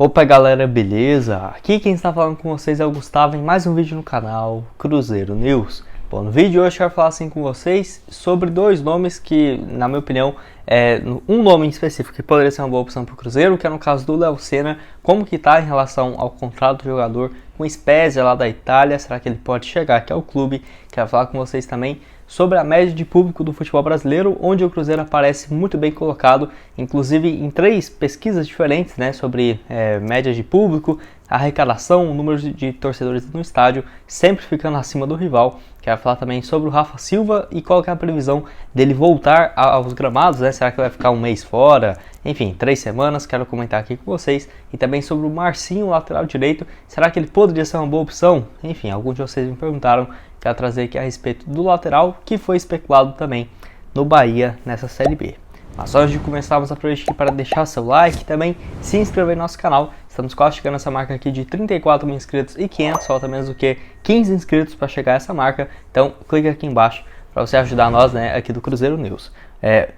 Opa galera, beleza? Aqui quem está falando com vocês é o Gustavo em mais um vídeo no canal Cruzeiro News. Bom, no vídeo de hoje eu quero falar com vocês sobre dois nomes que, na minha opinião, um nome em específico que poderia ser uma boa opção para o Cruzeiro, que é no caso do Léo Senna. Como que está em relação ao contrato do jogador com o Spezia lá da Itália? Será que ele pode chegar aqui ao clube? Quero falar com vocês também sobre a média de público do futebol brasileiro, onde o Cruzeiro aparece muito bem colocado, inclusive em 3 pesquisas diferentes, né, sobre média de público, arrecadação, o número de torcedores no estádio, sempre ficando acima do rival. Quero falar também sobre o Rafa Silva e qual que é a previsão dele voltar aos gramados, né? Será que vai ficar um mês fora? Enfim, 3 semanas, quero comentar aqui com vocês. E também sobre o Marcinho, lateral direito, será que ele poderia ser uma boa opção? Enfim, alguns de vocês me perguntaram, quero trazer aqui a respeito do lateral, que foi especulado também no Bahia nessa Série B. Mas antes de começarmos a projeto aqui, para deixar seu like e também se inscrever no nosso canal. Estamos quase chegando a essa marca aqui de 34 mil inscritos e 500, falta menos do que 15 inscritos para chegar a essa marca. Então clique aqui embaixo para você ajudar nós, né, aqui do Cruzeiro News.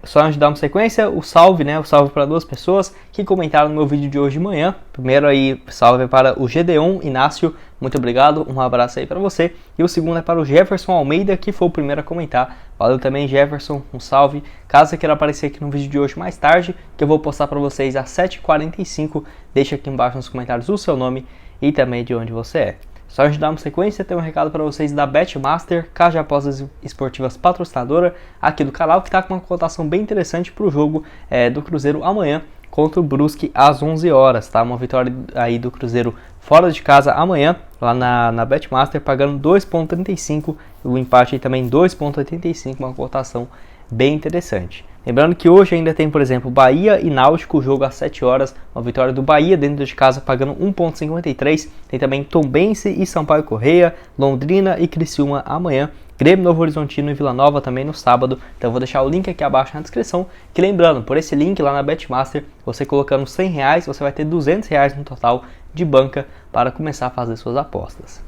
Só antes de dar uma sequência, o salve para 2 pessoas que comentaram no meu vídeo de hoje de manhã. Primeiro aí, salve para o Gedeon Inácio, muito obrigado, um abraço aí para você. E o segundo é para o Jefferson Almeida, que foi o primeiro a comentar. Valeu também, Jefferson, um salve. Caso você queira aparecer aqui no vídeo de hoje mais tarde, que eu vou postar para vocês às 7h45, deixa aqui embaixo nos comentários o seu nome e também de onde você é. Só antes de dar uma sequência, tem um recado para vocês da Betmaster, casa de apostas esportivas patrocinadora aqui do canal, que está com uma cotação bem interessante para o jogo do Cruzeiro amanhã contra o Brusque às 11 horas, tá? Uma vitória aí do Cruzeiro fora de casa amanhã, lá na Betmaster, pagando 2,35, o empate aí também 2,85, uma cotação bem interessante. Lembrando que hoje ainda tem, por exemplo, Bahia e Náutico, o jogo às 7 horas, uma vitória do Bahia dentro de casa pagando 1,53. Tem também Tombense e Sampaio Corrêa, Londrina e Criciúma amanhã, Grêmio Novo Horizontino e Vila Nova também no sábado. Então eu vou deixar o link aqui abaixo na descrição, que lembrando, por esse link lá na Betmaster, você colocando R$100, você vai ter R$200 no total de banca para começar a fazer suas apostas.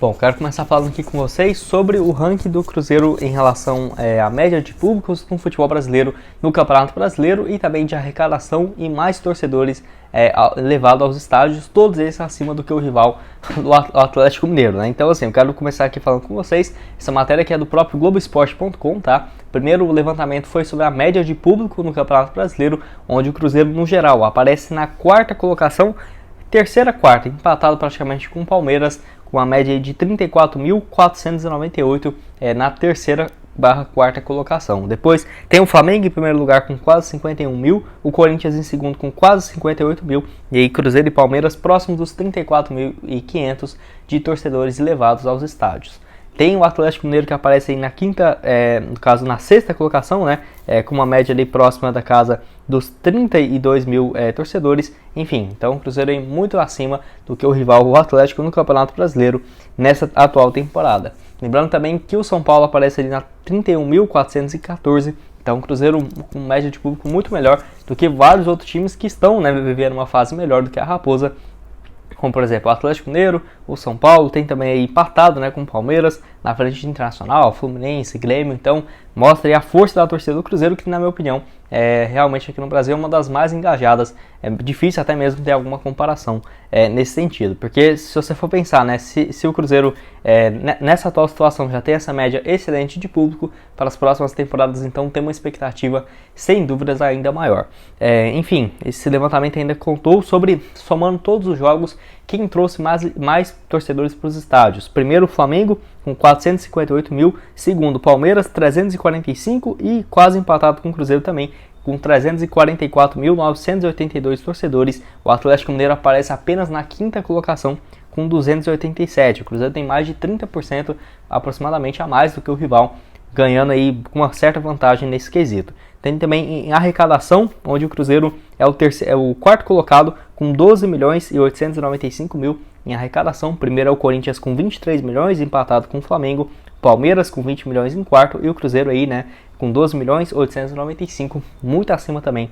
Bom, quero começar falando aqui com vocês sobre o ranking do Cruzeiro em relação à média de públicos no futebol brasileiro, no Campeonato Brasileiro, e também de arrecadação e mais torcedores levados aos estádios, todos eles acima do que o rival do Atlético Mineiro, né? Então assim, eu quero começar aqui falando com vocês, essa matéria aqui é do próprio Globoesporte.com, tá? Primeiro, o levantamento foi sobre a média de público no Campeonato Brasileiro, onde o Cruzeiro, no geral, aparece na 4ª colocação, quarta, empatado praticamente com o Palmeiras, com uma média de 34.498 na 3ª/4ª colocação. Depois tem o Flamengo em primeiro lugar com quase 51 mil, o Corinthians em segundo com quase 58 mil, e aí Cruzeiro e Palmeiras próximos dos 34.500 de torcedores levados aos estádios. Tem o Atlético Mineiro que aparece aí na 5ª, no caso na 6ª colocação, né, com uma média ali próxima da casa dos 32 mil torcedores. Enfim, então o Cruzeiro é muito acima do que o rival, o Atlético, no Campeonato Brasileiro nessa atual temporada. Lembrando também que o São Paulo aparece ali na 31.414, então o Cruzeiro com média de público muito melhor do que vários outros times que estão, né, vivendo uma fase melhor do que a Raposa, como por exemplo o Atlético Mineiro, o São Paulo, tem também aí empatado, né, com o Palmeiras, na frente de Internacional, Fluminense, Grêmio. Então mostra aí a força da torcida do Cruzeiro, que na minha opinião realmente aqui no Brasil é uma das mais engajadas. É difícil até mesmo ter alguma comparação nesse sentido, porque se você for pensar, né, se o Cruzeiro nessa atual situação já tem essa média excelente de público, para as próximas temporadas então tem uma expectativa sem dúvidas ainda maior. Enfim, esse levantamento ainda contou sobre, somando todos os jogos, quem trouxe mais torcedores para os estádios. Primeiro o Flamengo com 458 mil, segundo o Palmeiras 345 e quase empatado com o Cruzeiro também com 344.982 torcedores. O Atlético Mineiro aparece apenas na 5ª colocação com 287. O Cruzeiro tem mais de 30% aproximadamente a mais do que o rival, ganhando aí com uma certa vantagem nesse quesito. Tem também em arrecadação, onde o Cruzeiro é o 4º colocado com 12.895.000 em arrecadação. Primeiro é o Corinthians com 23 milhões, empatado com o Flamengo. Palmeiras com 20 milhões em quarto e o Cruzeiro aí, né, com 12.895, muito acima também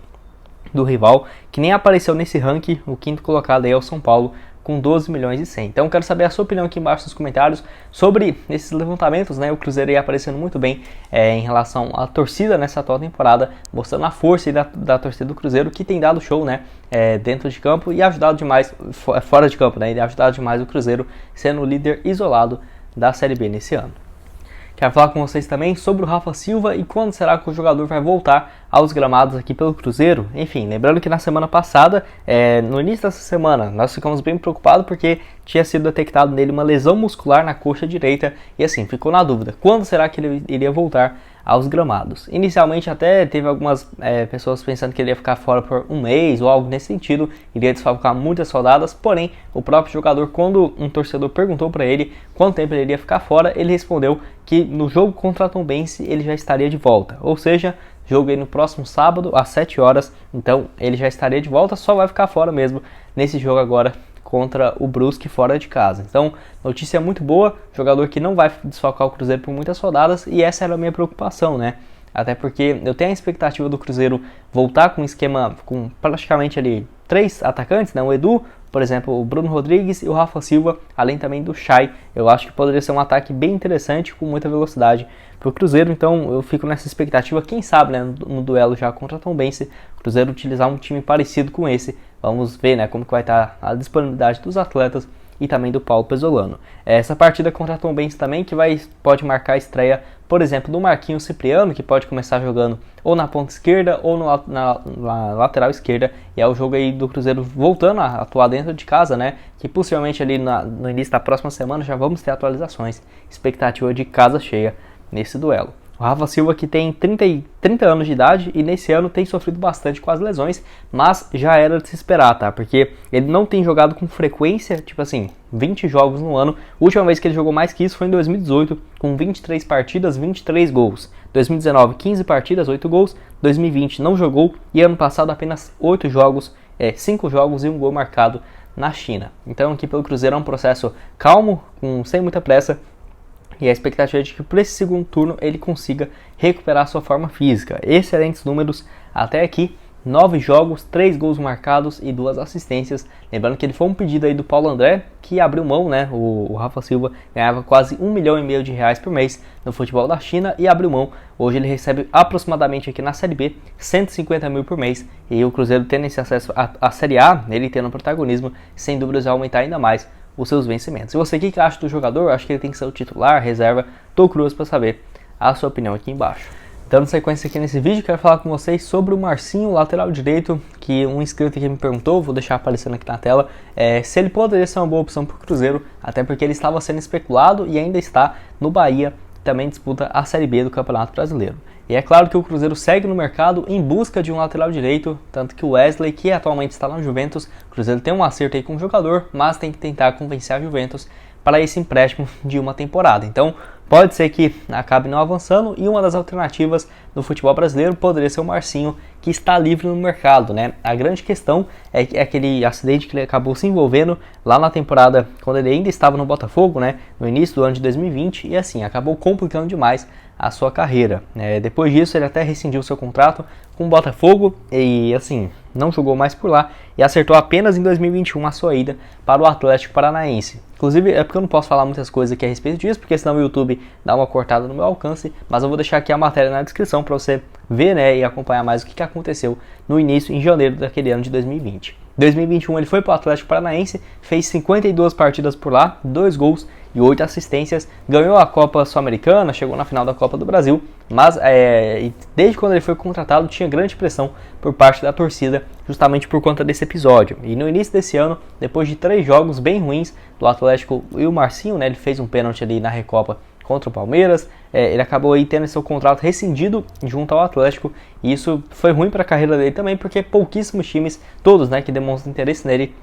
do rival, que nem apareceu nesse ranking. O 5º colocado aí é o São Paulo com 12 milhões e 100. Então eu quero saber a sua opinião aqui embaixo nos comentários sobre esses levantamentos, né? O Cruzeiro aí aparecendo muito bem em relação à torcida nessa atual temporada, mostrando a força da torcida do Cruzeiro, que tem dado show, né? Dentro de campo e ajudado demais, fora de campo, né? E ajudado demais o Cruzeiro sendo o líder isolado da Série B nesse ano. Quero falar com vocês também sobre o Rafa Silva e quando será que o jogador vai voltar aos gramados aqui pelo Cruzeiro. Enfim, lembrando que na semana passada, no início dessa semana, nós ficamos bem preocupados porque tinha sido detectado nele uma lesão muscular na coxa direita e assim, ficou na dúvida, quando será que ele iria voltar aos gramados. Inicialmente até teve algumas pessoas pensando que ele ia ficar fora por um mês ou algo nesse sentido, iria desfalcar muitas rodadas, porém o próprio jogador, quando um torcedor perguntou para ele quanto tempo ele iria ficar fora, ele respondeu que no jogo contra a Tombense ele já estaria de volta, ou seja, jogo aí no próximo sábado às 7 horas, então ele já estaria de volta, só vai ficar fora mesmo nesse jogo agora contra o Brusque fora de casa. Então, notícia muito boa, jogador que não vai desfalcar o Cruzeiro por muitas rodadas e essa era a minha preocupação, né? Até porque eu tenho a expectativa do Cruzeiro voltar com um esquema com praticamente ali 3 atacantes, né? O Edu, por exemplo, o Bruno Rodrigues e o Rafa Silva, além também do Chay. Eu acho que poderia ser um ataque bem interessante, com muita velocidade para o Cruzeiro, então eu fico nessa expectativa, quem sabe, né, no duelo já contra a Tombense, o Cruzeiro utilizar um time parecido com esse. Vamos ver, né, como que vai estar a disponibilidade dos atletas e também do Paulo Pezzolano. Essa partida contra a Tombense também, que pode marcar a estreia, por exemplo, do Marquinhos Cipriano, que pode começar jogando ou na ponta esquerda ou na lateral esquerda, e é o jogo aí do Cruzeiro voltando a atuar dentro de casa, né, que possivelmente ali no início da próxima semana já vamos ter atualizações, expectativa de casa cheia nesse duelo. O Rafa Silva que tem 30 anos de idade e nesse ano tem sofrido bastante com as lesões, mas já era de se esperar, tá? Porque ele não tem jogado com frequência, tipo assim, 20 jogos no ano. A última vez que ele jogou mais que isso foi em 2018, com 23 partidas, 23 gols. 2019, 15 partidas, 8 gols. 2020 não jogou e ano passado apenas 8 jogos, 5 jogos e 1 gol marcado na China. Então aqui pelo Cruzeiro é um processo calmo, sem muita pressa. E a expectativa é de que para esse segundo turno ele consiga recuperar sua forma física. Excelentes números até aqui, 9 jogos, 3 gols marcados e 2 assistências. Lembrando que ele foi um pedido aí do Paulo André, que abriu mão, né? O Rafa Silva ganhava quase R$1,5 milhão de reais por mês no futebol da China e abriu mão. Hoje ele recebe aproximadamente aqui na Série B 150 mil por mês. E o Cruzeiro tendo esse acesso à Série A, ele tendo protagonismo, sem dúvidas vai aumentar ainda mais os seus vencimentos. E você, o que acha do jogador? Acho que ele tem que ser o titular, reserva? Tô curioso para saber a sua opinião aqui embaixo. Dando sequência aqui nesse vídeo, quero falar com vocês sobre o Marcinho, lateral direito, que um inscrito aqui me perguntou, vou deixar aparecendo aqui na tela, se ele poderia ser uma boa opção para o Cruzeiro, até porque ele estava sendo especulado e ainda está no Bahia, também disputa a Série B do Campeonato Brasileiro. E é claro que o Cruzeiro segue no mercado em busca de um lateral direito, tanto que o Wesley, que atualmente está na Juventus, o Cruzeiro tem um acerto aí com o jogador, mas tem que tentar convencer a Juventus para esse empréstimo de uma temporada. Então, pode ser que acabe não avançando e uma das alternativas no futebol brasileiro poderia ser o Marcinho, que está livre no mercado, né? A grande questão é aquele acidente que ele acabou se envolvendo lá na temporada, quando ele ainda estava no Botafogo, né? No início do ano de 2020 e assim, acabou complicando demais a sua carreira. Depois disso, ele até rescindiu seu contrato com o Botafogo e assim, não jogou mais por lá e acertou apenas em 2021 a sua ida para o Atlético Paranaense. Inclusive, é porque eu não posso falar muitas coisas aqui a respeito disso, porque senão o YouTube dá uma cortada no meu alcance, mas eu vou deixar aqui a matéria na descrição para você ver, né, e acompanhar mais o que aconteceu no início, em janeiro daquele ano de 2020. Em 2021 ele foi para o Atlético Paranaense, fez 52 partidas por lá, 2 gols e 8 assistências, ganhou a Copa Sul-Americana, chegou na final da Copa do Brasil, mas desde quando ele foi contratado tinha grande pressão por parte da torcida, justamente por conta desse episódio. E no início desse ano, depois de 3 jogos bem ruins do Atlético e o Marcinho, né, ele fez um pênalti ali na Recopa contra o Palmeiras, ele acabou aí tendo seu contrato rescindido junto ao Atlético, e isso foi ruim para a carreira dele também, porque pouquíssimos times, todos, né, que demonstram interesse nele,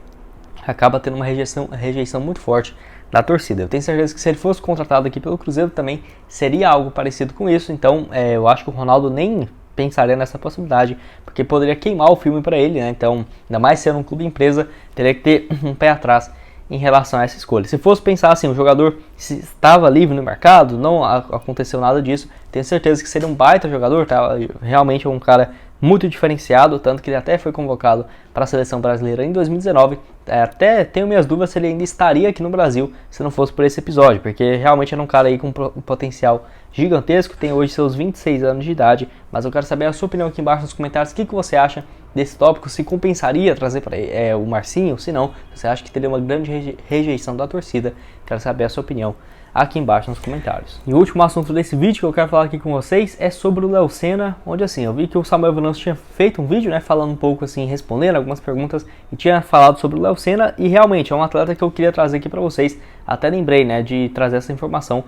acaba tendo uma rejeição muito forte da torcida. Eu tenho certeza que se ele fosse contratado aqui pelo Cruzeiro também seria algo parecido com isso, então eu acho que o Ronaldo nem pensaria nessa possibilidade, porque poderia queimar o filme para ele, né? Então, ainda mais sendo um clube empresa, teria que ter um pé atrás em relação a essa escolha. Se fosse pensar assim, o jogador estava livre no mercado, não aconteceu nada disso, tenho certeza que seria um baita jogador, tá? Realmente é um cara muito diferenciado, tanto que ele até foi convocado para a seleção brasileira em 2019. Até tenho minhas dúvidas se ele ainda estaria aqui no Brasil se não fosse por esse episódio, porque realmente era um cara aí com um potencial gigantesco, tem hoje seus 26 anos de idade, mas eu quero saber a sua opinião aqui embaixo nos comentários, o que você acha desse tópico, se compensaria trazer para o Marcinho, se não, você acha que teria uma grande rejeição da torcida, quero saber a sua opinião aqui embaixo nos comentários. E o último assunto desse vídeo que eu quero falar aqui com vocês é sobre o Léo Senna, onde assim, eu vi que o Samuel Venâncio tinha feito um vídeo, né, falando um pouco assim, respondendo algumas perguntas e tinha falado sobre o Léo Senna e realmente é um atleta que eu queria trazer aqui para vocês, até lembrei, né, de trazer essa informação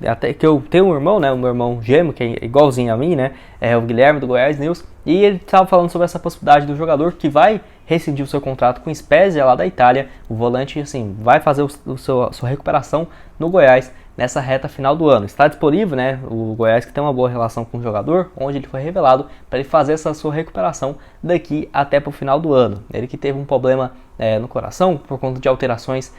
até que eu tenho um irmão, né, um meu irmão gêmeo, que é igualzinho a mim, né, é o Guilherme do Goiás News, e ele estava falando sobre essa possibilidade do jogador que vai rescindir o seu contrato com o Spezia lá da Itália. O volante assim vai fazer sua recuperação no Goiás nessa reta final do ano. Está disponível, né, o Goiás que tem uma boa relação com o jogador, onde ele foi revelado para ele fazer essa sua recuperação daqui até para o final do ano. Ele que teve um problema no coração por conta de alterações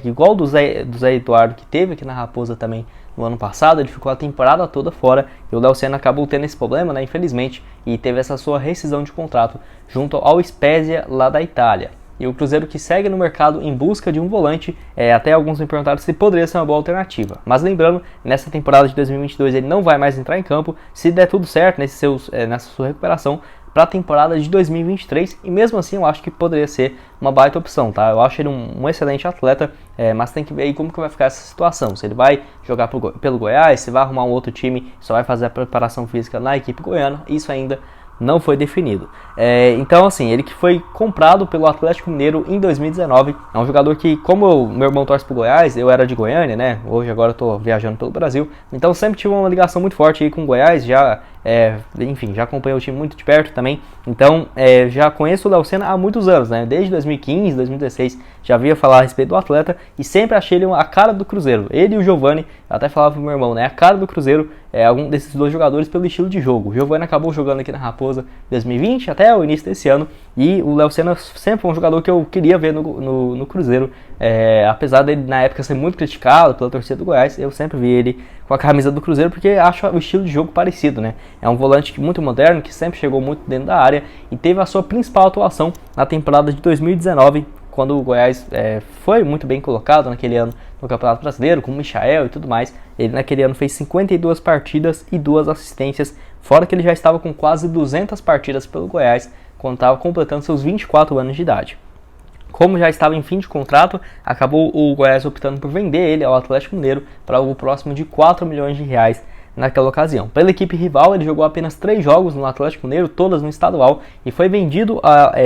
igual do Zé Eduardo que teve aqui na Raposa também no ano passado. Ele ficou a temporada toda fora e o Léo Senna acabou tendo esse problema, né, infelizmente, e teve essa sua rescisão de contrato junto ao Spezia lá da Itália. E o Cruzeiro que segue no mercado em busca de um volante, até alguns me perguntaram se poderia ser uma boa alternativa. Mas lembrando, nessa temporada de 2022 ele não vai mais entrar em campo, se der tudo certo nessa sua recuperação, para a temporada de 2023, e mesmo assim eu acho que poderia ser uma baita opção, tá? Eu acho ele um excelente atleta, mas tem que ver aí como que vai ficar essa situação, se ele vai jogar pelo Goiás, se vai arrumar um outro time, só vai fazer a preparação física na equipe goiana, isso ainda não foi definido. Então assim, ele que foi comprado pelo Atlético Mineiro em 2019, é um jogador que, como meu irmão torce pro Goiás, eu era de Goiânia, né, hoje agora eu tô viajando pelo Brasil, então sempre tive uma ligação muito forte aí com o Goiás, enfim, já acompanhei o time muito de perto também, então já conheço o Léo Senna há muitos anos, né, desde 2015, 2016, já via falar a respeito do atleta e sempre achei ele a cara do Cruzeiro. Ele e o Giovani, eu até falava pro meu irmão, né, a cara do Cruzeiro algum desses dois jogadores pelo estilo de jogo. O Giovani acabou jogando aqui na Raposa em 2020 até o início desse ano, e o Léo Senna sempre foi um jogador que eu queria ver no Cruzeiro, apesar dele na época ser muito criticado pela torcida do Goiás, eu sempre vi ele com a camisa do Cruzeiro porque acho o estilo de jogo parecido, né? É um volante muito moderno, que sempre chegou muito dentro da área e teve a sua principal atuação na temporada de 2019, quando o Goiás foi muito bem colocado naquele ano no Campeonato Brasileiro, com o Michael e tudo mais. Ele naquele ano fez 52 partidas e 2 assistências, fora que ele já estava com quase 200 partidas pelo Goiás, quando estava completando seus 24 anos de idade. Como já estava em fim de contrato, acabou o Goiás optando por vender ele ao Atlético Mineiro para algo próximo de 4 milhões de reais naquela ocasião. Pela equipe rival, ele jogou apenas 3 jogos no Atlético Mineiro, todas no estadual, e foi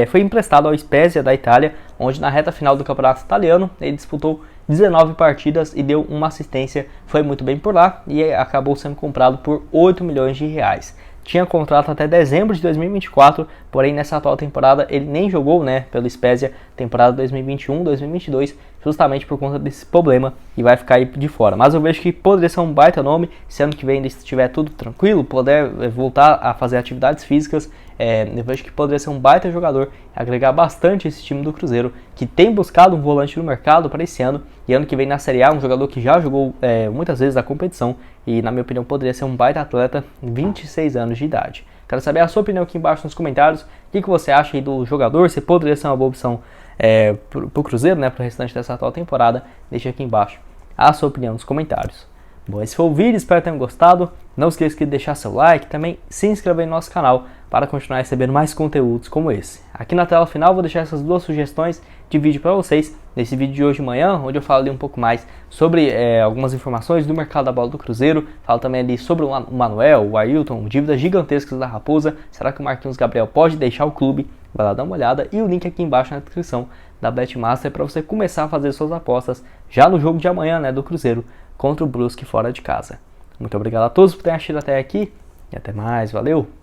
foi emprestado ao Spezia da Itália, onde na reta final do campeonato italiano ele disputou 19 partidas e deu uma assistência, foi muito bem por lá e acabou sendo comprado por 8 milhões de reais. Tinha contrato até dezembro de 2024, porém nessa atual temporada ele nem jogou, né, pelo Spezia, temporada 2021-2022, justamente por conta desse problema, e vai ficar aí de fora. Mas eu vejo que poderia ser um baita nome, se ano que vem ainda estiver tudo tranquilo, puder voltar a fazer atividades físicas, eu vejo que poderia ser um baita jogador, agregar bastante esse time do Cruzeiro, que tem buscado um volante no mercado para esse ano, e ano que vem na Série A, um jogador que já jogou muitas vezes a competição, e na minha opinião poderia ser um baita atleta, 26 anos de idade. Quero saber a sua opinião aqui embaixo nos comentários, o que você acha aí do jogador, se poderia ser uma boa opção pro Cruzeiro, né, pro restante dessa atual temporada. Deixa aqui embaixo a sua opinião nos comentários. Bom, esse foi o vídeo, espero que tenham gostado. Não esqueça de deixar seu like, também se inscrever no nosso canal para continuar recebendo mais conteúdos como esse. Aqui na tela final vou deixar essas 2 sugestões de vídeo para vocês, nesse vídeo de hoje de manhã, onde eu falo ali um pouco mais sobre algumas informações do mercado da bola do Cruzeiro, falo também ali sobre o Manuel, o Ailton, dívidas gigantescas da Raposa, será que o Marquinhos Gabriel pode deixar o clube? Vai lá dar uma olhada, e o link aqui embaixo na descrição da Betmaster para você começar a fazer suas apostas já no jogo de amanhã, né, do Cruzeiro contra o Brusque fora de casa. Muito obrigado a todos por terem assistido até aqui e até mais, valeu!